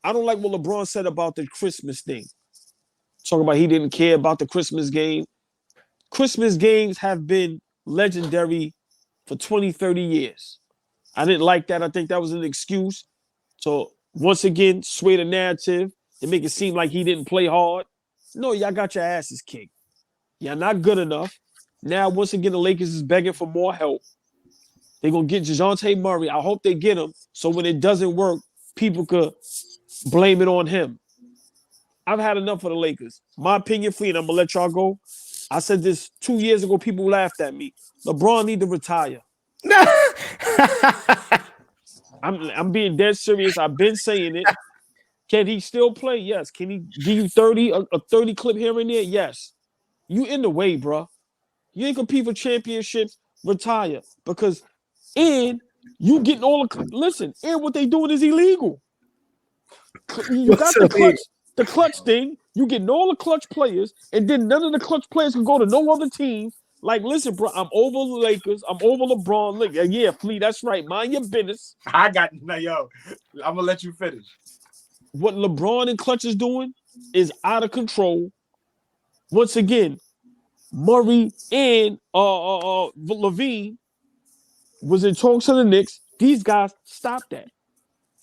I don't like what LeBron said about the Christmas thing. Talking about he didn't care about the Christmas game. Christmas games have been legendary for 20, 30 years. I didn't like that. I think that was an excuse. So once again, sway the narrative and make it seem like he didn't play hard. No, y'all got your asses kicked. Y'all not good enough. Now, once again, the Lakers is begging for more help. They're going to get DeJounte Murray. I hope they get him so when it doesn't work, people could blame it on him. I've had enough of the Lakers. My opinion, Fleet, I'm going to let y'all go. I said this 2 years ago. People laughed at me. LeBron need to retire. I'm being dead serious. I've been saying it. Can he still play? Yes. Can he give you 30, a 30 clip here and there? Yes. You in the way, bro. You ain't compete for championships. Retire. Because and you getting all the listen, and what they doing is illegal. You got the clutch thing. You getting all the clutch players, and then none of the clutch players can go to no other team. Like, listen, bro, I'm over the Lakers. I'm over LeBron. Look, yeah, Fleet, that's right. Mind your business. I'm gonna let you finish. What LeBron and Clutch is doing is out of control. Once again, Murray and Levine was in talks to the Knicks. These guys stopped that.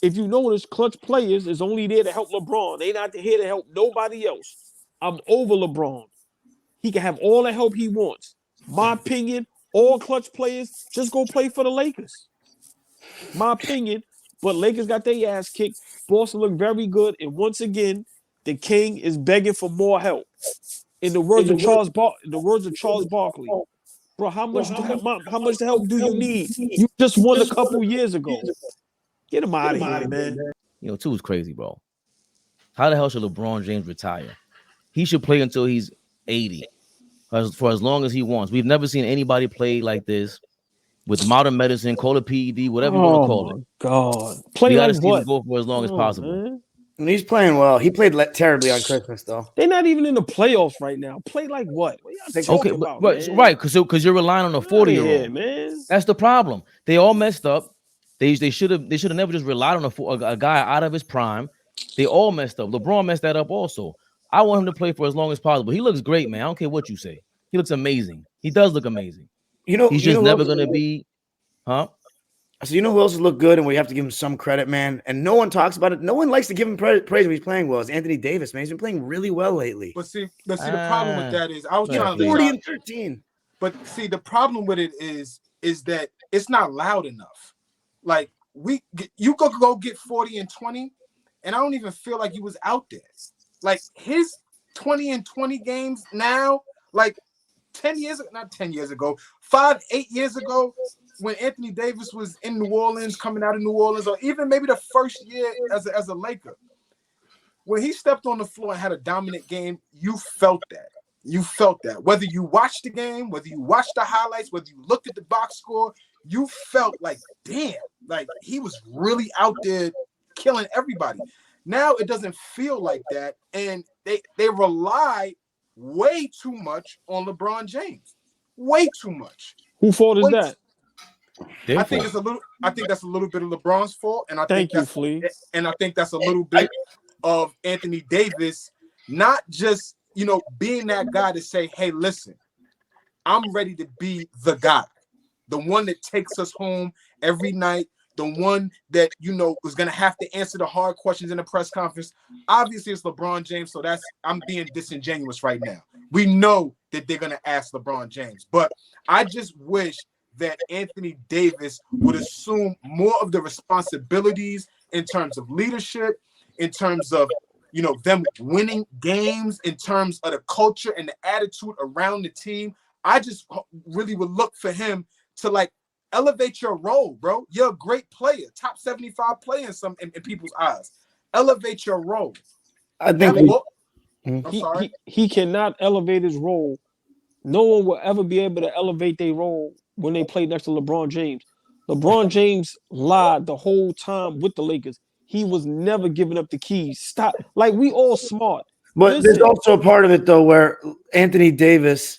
If you notice, Clutch players is only there to help LeBron. They not here to help nobody else. I'm over LeBron. He can have all the help he wants. My opinion, all Clutch players just go play for the Lakers. My opinion, but Lakers got their ass kicked. Boston looked very good, and once again, the King is begging for more help. In the words of Charles Barkley, bro, how much help do you need? You just won a couple years ago. Get him out of here, man. You know, two is crazy, bro. How the hell should LeBron James retire? He should play until he's 80, for as long as he wants. We've never seen anybody play like this with modern medicine, call it PED, whatever you want to call it. God, play like what? Him go for as long as possible. Man. He's playing well. He played terribly on Christmas, though. They're not even in the playoffs right now. Play like what? What y'all talking about, right, because you're relying on a 40-year-old. Man. That's the problem. They all messed up. They should have never just relied on a guy out of his prime. They all messed up. LeBron messed that up also. I want him to play for as long as possible. He looks great, man. I don't care what you say. He looks amazing. He does look amazing. He's just never gonna be, huh? So you know who else has looked good, and we have to give him some credit, man. And no one talks about it. No one likes to give him praise when he's playing well. It's Anthony Davis, man. He's been playing really well lately. But see, the problem with that is I was trying to 40 and 13. But see, the problem with it is that it's not loud enough. Like you could go get 40 and 20, and I don't even feel like he was out there. Like his 20 and 20 games now, like 8 years ago, when Anthony Davis was in New Orleans, coming out of New Orleans, or even maybe the first year as a Laker, when he stepped on the floor and had a dominant game, you felt that. You felt that. Whether you watched the game, whether you watched the highlights, whether you looked at the box score, you felt like, damn, like he was really out there killing everybody. Now it doesn't feel like that, and they rely way too much on LeBron James. Way too much. Whose fault is that? I think that's a little bit of LeBron's fault, and I think that's a little bit of Anthony Davis, not just being that guy to say, hey, listen, I'm ready to be the guy, the one that takes us home every night, the one that was gonna have to answer the hard questions in the press conference. Obviously, it's LeBron James, so I'm being disingenuous right now. We know that they're gonna ask LeBron James, but I just wish that Anthony Davis would assume more of the responsibilities in terms of leadership, in terms of them winning games, in terms of the culture and the attitude around the team. I just really would look for him to elevate your role, bro. You're a great player, top 75 player in people's eyes. Elevate your role. I think he cannot elevate his role. No one will ever be able to elevate their role when they play next to LeBron James. LeBron James lied the whole time with the Lakers. He was never giving up the keys. Stop. Like, we all smart. But there's also a part of it, though, where Anthony Davis,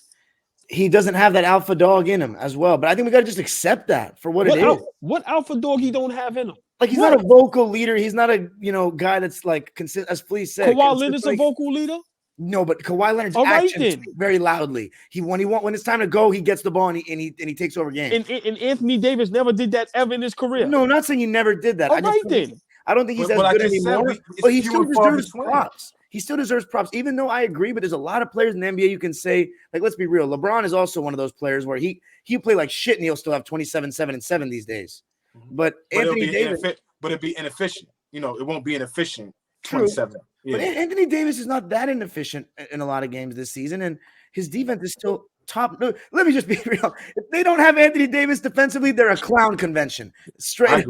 he doesn't have that alpha dog in him as well. But I think we got to just accept that for what it is. What alpha dog he don't have in him? Like he's not a vocal leader. He's not a guy that's like consistent. As Flea said, Kawhi Leonard's a vocal leader. No, but Kawhi Leonard's actions speak very loudly. When it's time to go, he gets the ball and he takes over games. And Anthony Davis never did that ever in his career. No, I'm not saying he never did that. I don't think he's as good anymore. But he still deserves props. He still deserves props, even though I agree. But there's a lot of players in the NBA you can say, like, let's be real. LeBron is also one of those players where he play like shit and he'll still have 27, 7, and 7 these days. But Anthony Davis, but it'd be inefficient. It won't be inefficient. 27. Yeah. But Anthony Davis is not that inefficient in a lot of games this season, and his defense is still top. No, let me just be real. If they don't have Anthony Davis defensively, they're a clown convention. Straight.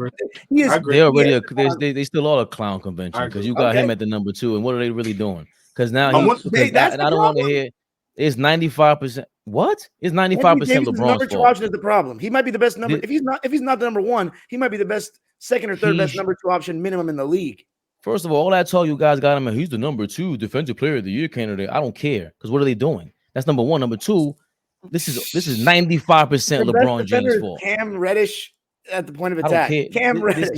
They still are a clown convention because you got him at the number 2, and what are they really doing? Because now I don't want to hear. It's 95%. What? It's 95% LeBron's number 2 option is the problem. He might be the best number. If he's not the number 1, he might be the best second or third best number 2 option minimum in the league. First of all that talk you guys got him, and he's the number 2 defensive player of the year candidate. I don't care because what are they doing? That's number 1. Number 2, this is 95% LeBron James' fault. Cam Reddish at the point of attack. Cam Reddish.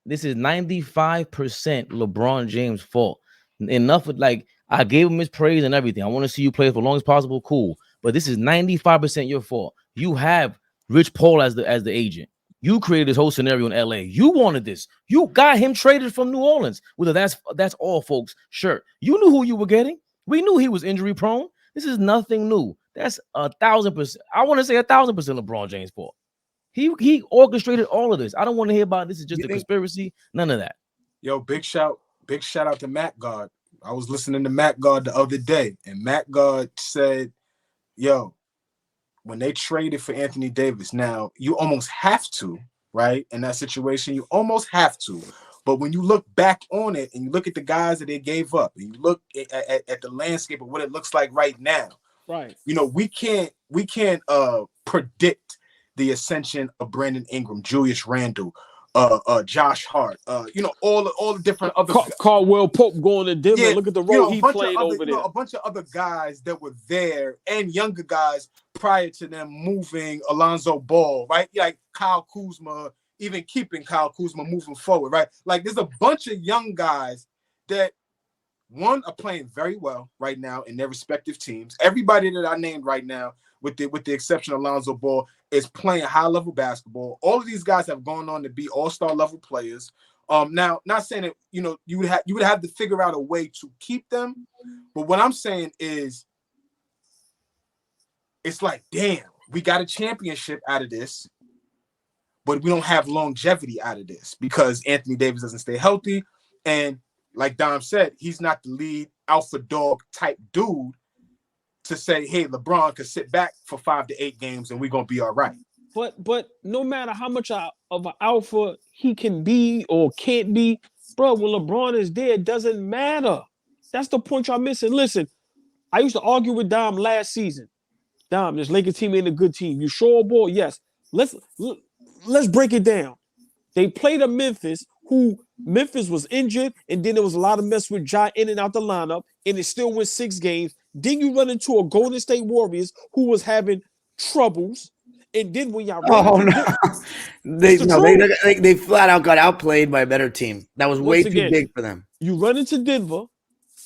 This is 95% LeBron James' fault. Enough with I gave him his praise and everything. I want to see you play for as long as possible. Cool, but this is 95% your fault. You have Rich Paul as the agent. You created this whole scenario in LA. You wanted this. You got him traded from New Orleans. Whether that's all, folks. Sure. You knew who you were getting. We knew he was injury prone. This is nothing new. That's 1,000%. I want to say 1,000% LeBron James' fault. He orchestrated all of this. I don't want to hear about this is just a conspiracy. None of that. Yo, big shout out to Matt God. I was listening to Matt God the other day, and Matt God said, yo, when they traded for Anthony Davis, now you almost have to, right? In that situation, you almost have to. But when you look back on it and you look at the guys that they gave up and you look at the landscape of what it looks like right now, right? We can't predict the ascension of Brandon Ingram, Julius Randle, Josh Hart, all the different other Caldwell Pope going to Denver. Yeah, look at the role he played over there. A bunch of other guys that were there and younger guys prior to them moving Alonzo Ball, right? Like Kyle Kuzma, even keeping Kyle Kuzma moving forward, right? Like there's a bunch of young guys that are playing very well right now in their respective teams. Everybody that I named right now, with the exception of Alonzo Ball, is playing high-level basketball. All of these guys have gone on to be all-star level players. Now, not saying that you would have to figure out a way to keep them, but what I'm saying is, it's like, damn, we got a championship out of this, but we don't have longevity out of this because Anthony Davis doesn't stay healthy, and like Dom said, he's not the lead alpha dog type dude to say, hey, LeBron could sit back for 5 to 8 games and we're gonna be all right. But no matter how much of an alpha he can be or can't be, bro, when LeBron is there, it doesn't matter. That's the point y'all missing. Listen, I used to argue with Dom last season. Dom, this Lakers team ain't a good team. You sure, boy? Yes. Let's break it down. They played a Memphis was injured, and then there was a lot of mess with Ja in and out the lineup, and it still went 6 games. Then you run into a Golden State Warriors who was having troubles, and then when y'all they flat out got outplayed by a better team. That was way too big for them. You run into Denver,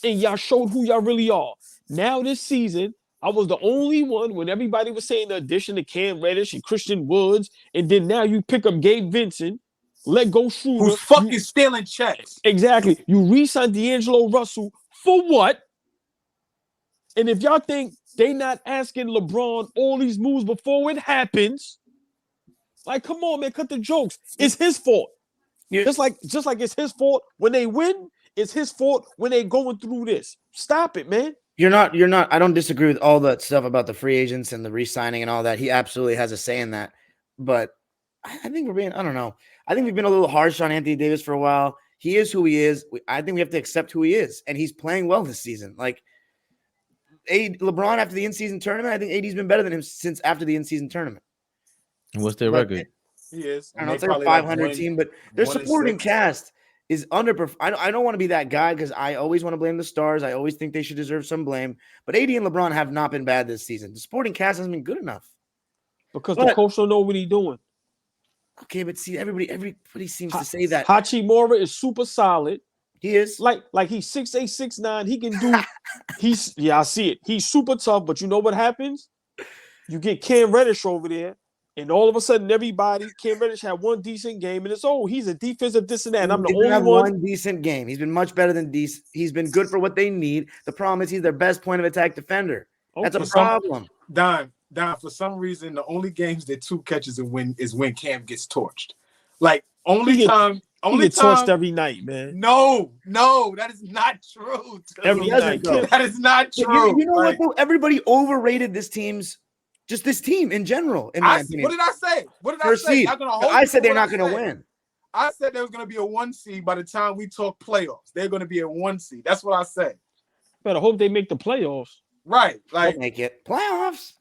and y'all showed who y'all really are. Now this season, I was the only one when everybody was saying the addition to Cam Reddish and Christian Woods, and then now you pick up Gabe Vincent, let go Schroeder. Who's fucking stealing checks. Exactly. You re-signed D'Angelo Russell for what? And if y'all think they not asking LeBron all these moves before it happens, like, come on, man, cut the jokes. It's his fault. Yeah. Just like it's his fault when they win, it's his fault when they going through this. Stop it, man. You're not. I don't disagree with all that stuff about the free agents and the re-signing and all that. He absolutely has a say in that. But I think I don't know. I think we've been a little harsh on Anthony Davis for a while. He is who he is. I think we have to accept who he is. And he's playing well this season. Like, LeBron after the in-season tournament, I think AD's been better than him since after the in-season tournament. And what's their record? He is. I don't know, it's like a 500 team, but their supporting cast is underperforming. I don't want to be that guy because I always want to blame the stars. I always think they should deserve some blame. But AD and LeBron have not been bad this season. The supporting cast hasn't been good enough. Because the coach don't know what he's doing. Okay, but see, everybody seems to say that Hachimura is super solid. He is like he's 6'8", 6'9". He can do. I see it. He's super tough, but you know what happens? You get Cam Reddish over there, and all of a sudden, Cam Reddish had one decent game, and it's he's a defensive this and that. And I'm the only one decent game. He's been much better than decent. He's been good for what they need. The problem is he's their best point of attack defender. That's a problem. Don, for some reason, the only games that 2 catches and win is when Cam gets torched. Like Only he time torched every night, man. No, that is not true. Every night, that is not true. You know what? Though? Everybody overrated this team in general. In my opinion, what did I say? First seed. I said they're not going to win. I said there was going to be a 1 seed by the time we talk playoffs. They're going to be a 1 seed. That's what I said. Better hope they make the playoffs. Right, like they'll make it playoffs.